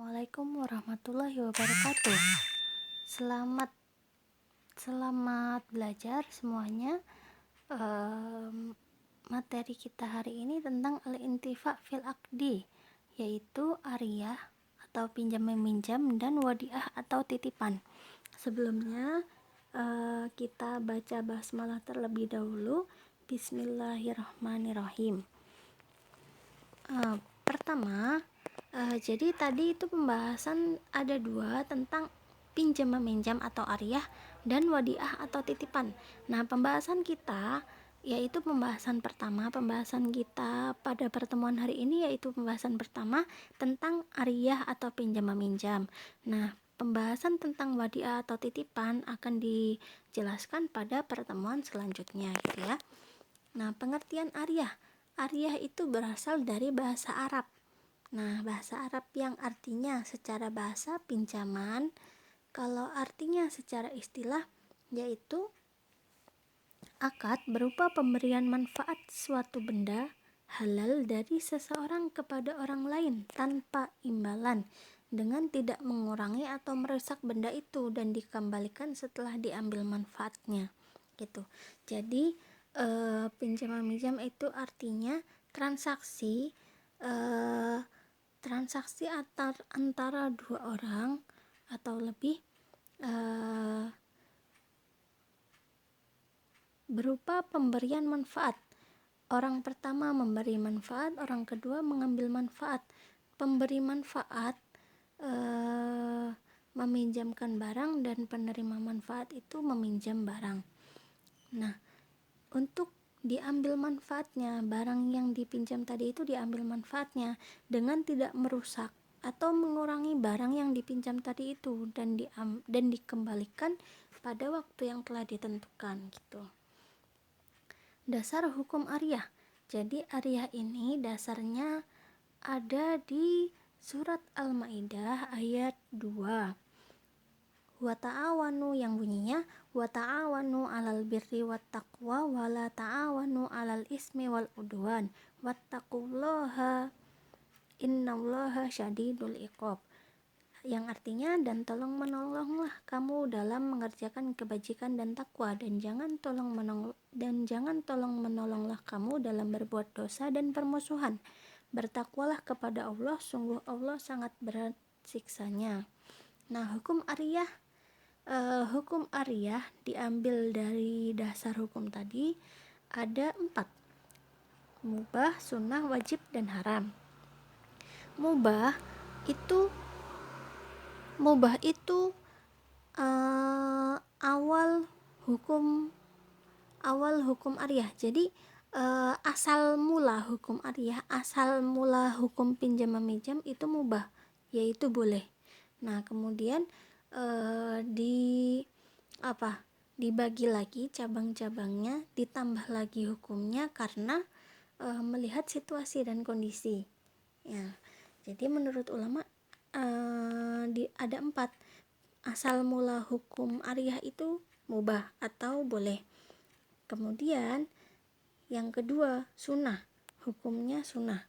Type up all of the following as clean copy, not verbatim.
Assalamualaikum warahmatullahi wabarakatuh. Selamat belajar semuanya. Materi kita hari ini tentang al-intifa fil aqdi, yaitu ariyah atau pinjam meminjam dan wadiah atau titipan. Sebelumnya kita baca basmalah terlebih dahulu. Bismillahirrahmanirrahim. Pertama, jadi tadi itu pembahasan ada dua tentang pinjam meminjam atau ariyah dan wadiah atau titipan. Nah, pembahasan kita yaitu pembahasan kita pada pertemuan hari ini yaitu pembahasan pertama tentang ariyah atau pinjam meminjam. Nah, pembahasan tentang wadiah atau titipan akan dijelaskan pada pertemuan selanjutnya gitu ya. Nah, pengertian ariyah. Ariyah itu berasal dari bahasa Arab. Nah, bahasa Arab yang artinya secara bahasa pinjaman, kalau artinya secara istilah yaitu akad berupa pemberian manfaat suatu benda halal dari seseorang kepada orang lain tanpa imbalan dengan tidak mengurangi atau merusak benda itu dan dikembalikan setelah diambil manfaatnya gitu. Jadi pinjam meminjam itu artinya transaksi antara dua orang atau lebih berupa pemberian manfaat. Orang pertama memberi manfaat, orang kedua mengambil manfaat. Pemberi manfaat meminjamkan barang dan penerima manfaat itu meminjam barang. Nah, untuk diambil manfaatnya, barang yang dipinjam tadi itu diambil manfaatnya dengan tidak merusak atau mengurangi barang yang dipinjam tadi itu dan dikembalikan pada waktu yang telah ditentukan gitu. Dasar hukum ariyah. Jadi ariyah ini dasarnya ada di surat Al-Maidah ayat 2. Wa ta'awanu yang bunyinya wa ta'awanu 'alal birri wat taqwa wa la ta'awanu 'alal ismi wal udwan wattaqullaha innallaha syadidul iqab, yang artinya dan tolong menolonglah kamu dalam mengerjakan kebajikan dan takwa dan jangan tolong menolonglah kamu dalam berbuat dosa dan permusuhan. Bertakwalah kepada Allah, sungguh Allah sangat berat siksanya. Nah, hukum ariyah diambil dari dasar hukum tadi ada 4: mubah, sunnah, wajib, dan haram. Mubah itu awal hukum ariyah. Jadi asal mula hukum pinjam meminjam itu mubah, yaitu boleh. Nah, kemudian dibagi lagi cabang-cabangnya, ditambah lagi hukumnya karena melihat situasi dan kondisi ya. Jadi menurut ulama ada 4. Asal mula hukum ariyah itu mubah atau boleh. Kemudian yang kedua sunnah, hukumnya sunnah.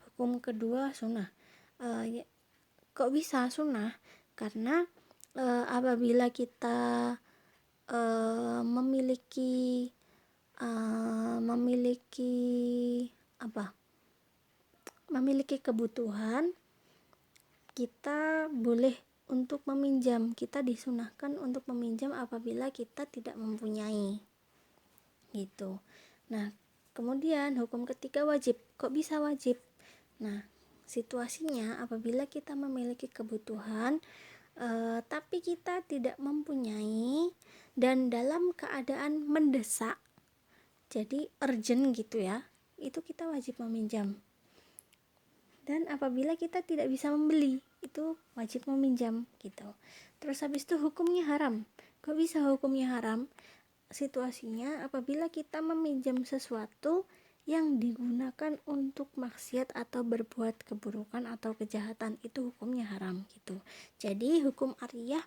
Hukum kedua sunnah. Kok bisa sunnah? Karena apabila kita memiliki kebutuhan, kita boleh untuk meminjam. Kita disunahkan untuk meminjam apabila kita tidak mempunyai gitu. Nah, kemudian hukum ketiga wajib. Kok bisa wajib? Nah, situasinya apabila kita memiliki kebutuhan tapi kita tidak mempunyai dan dalam keadaan mendesak, jadi urgent gitu ya, itu kita wajib meminjam. Dan apabila kita tidak bisa membeli, itu wajib meminjam gitu. Terus habis itu hukumnya haram. Kok bisa hukumnya haram? Situasinya apabila kita meminjam sesuatu yang digunakan untuk maksiat atau berbuat keburukan atau kejahatan, itu hukumnya haram gitu. Jadi hukum ariyah,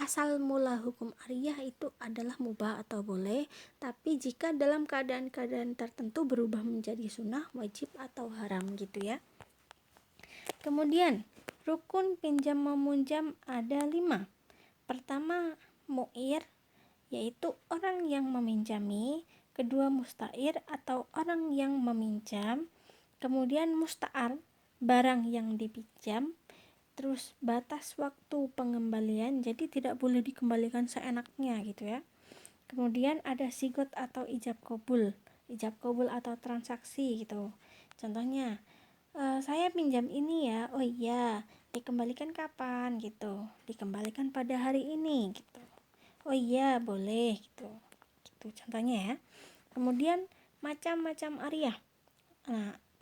asal mula hukum ariyah itu adalah mubah atau boleh, tapi jika dalam keadaan-keadaan tertentu berubah menjadi sunnah, wajib atau haram gitu ya. Kemudian Rukun pinjam meminjam ada 5. Pertama, mu'ir, yaitu orang yang meminjami. Kedua, musta'ir atau orang yang meminjam. Kemudian musta'ar, barang yang dipinjam. Terus batas waktu pengembalian, jadi tidak boleh dikembalikan seenaknya gitu ya. Kemudian ada sigot atau ijab kabul atau transaksi gitu. Contohnya, saya pinjam ini ya, oh iya, dikembalikan kapan gitu, dikembalikan pada hari ini gitu, oh iya boleh gitu, gitu contohnya ya. Kemudian macam-macam ariah.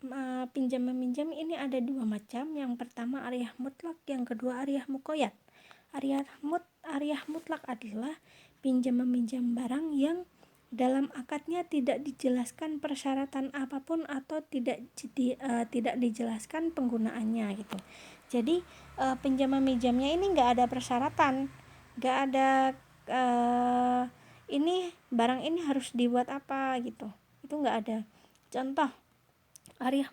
Nah, pinjam meminjam ini ada 2 macam. Yang pertama ariah mutlak, yang kedua ariah muqayyad. Ariah mutlak adalah pinjam meminjam barang yang dalam akadnya tidak dijelaskan persyaratan apapun atau tidak dijelaskan penggunaannya gitu. Jadi pinjam meminjamnya ini nggak ada persyaratan, nggak ada ini barang ini harus dibuat apa gitu, itu nggak ada. Contoh ariah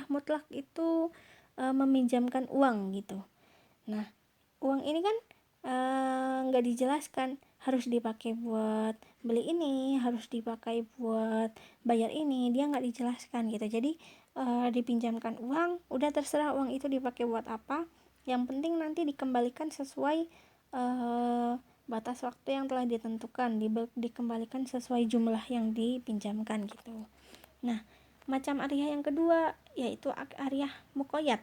mutlak itu meminjamkan uang gitu. Nah, uang ini kan nggak dijelaskan harus dipakai buat beli ini, harus dipakai buat bayar ini, dia nggak dijelaskan gitu. Jadi dipinjamkan uang, udah terserah uang itu dipakai buat apa, yang penting nanti dikembalikan sesuai batas waktu yang telah ditentukan, dikembalikan sesuai jumlah yang dipinjamkan gitu. Nah, macam ariah yang kedua yaitu ariah muqayyad.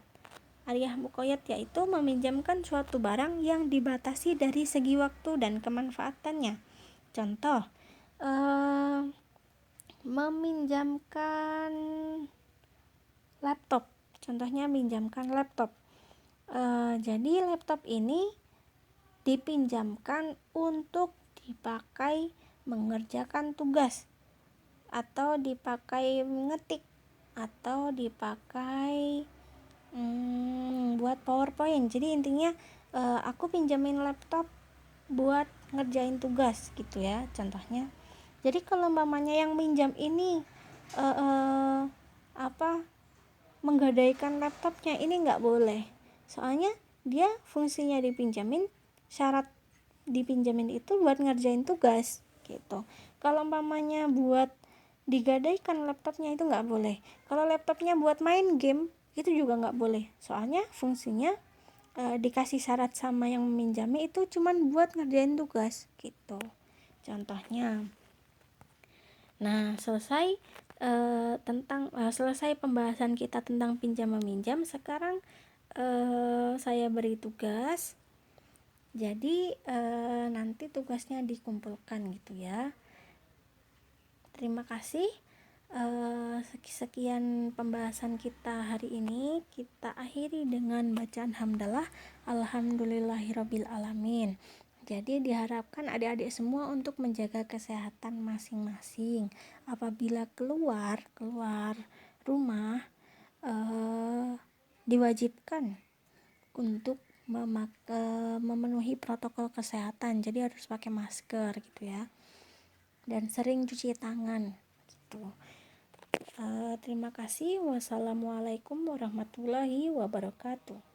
Ariah muqayyad yaitu meminjamkan suatu barang yang dibatasi dari segi waktu dan kemanfaatannya. Contoh, meminjamkan laptop. Contohnya minjamkan laptop. Jadi laptop ini dipinjamkan untuk dipakai mengerjakan tugas, atau dipakai ngetik, atau dipakai buat PowerPoint. Jadi intinya aku pinjamin laptop buat ngerjain tugas gitu ya contohnya. Jadi kalau mamanya yang minjam ini menggadaikan laptopnya, ini nggak boleh, soalnya dia fungsinya dipinjamin, syarat dipinjamin itu buat ngerjain tugas gitu. Kalau mamanya buat digadaikan laptopnya, itu nggak boleh. Kalau laptopnya buat main game, itu juga nggak boleh, soalnya fungsinya dikasih syarat sama yang meminjami itu cuman buat ngerjain tugas gitu contohnya. Nah, selesai pembahasan kita tentang pinjam meminjam. Sekarang saya beri tugas, jadi nanti tugasnya dikumpulkan gitu ya. Terima kasih. Sekian pembahasan kita hari ini. Kita akhiri dengan bacaan hamdalah, alhamdulillahirabbil alamin. Jadi diharapkan adik-adik semua untuk menjaga kesehatan masing-masing. Apabila keluar rumah, diwajibkan untuk memenuhi protokol kesehatan. Jadi harus pakai masker gitu ya. Dan sering cuci tangan gitu. Terima kasih. Wassalamualaikum warahmatullahi wabarakatuh.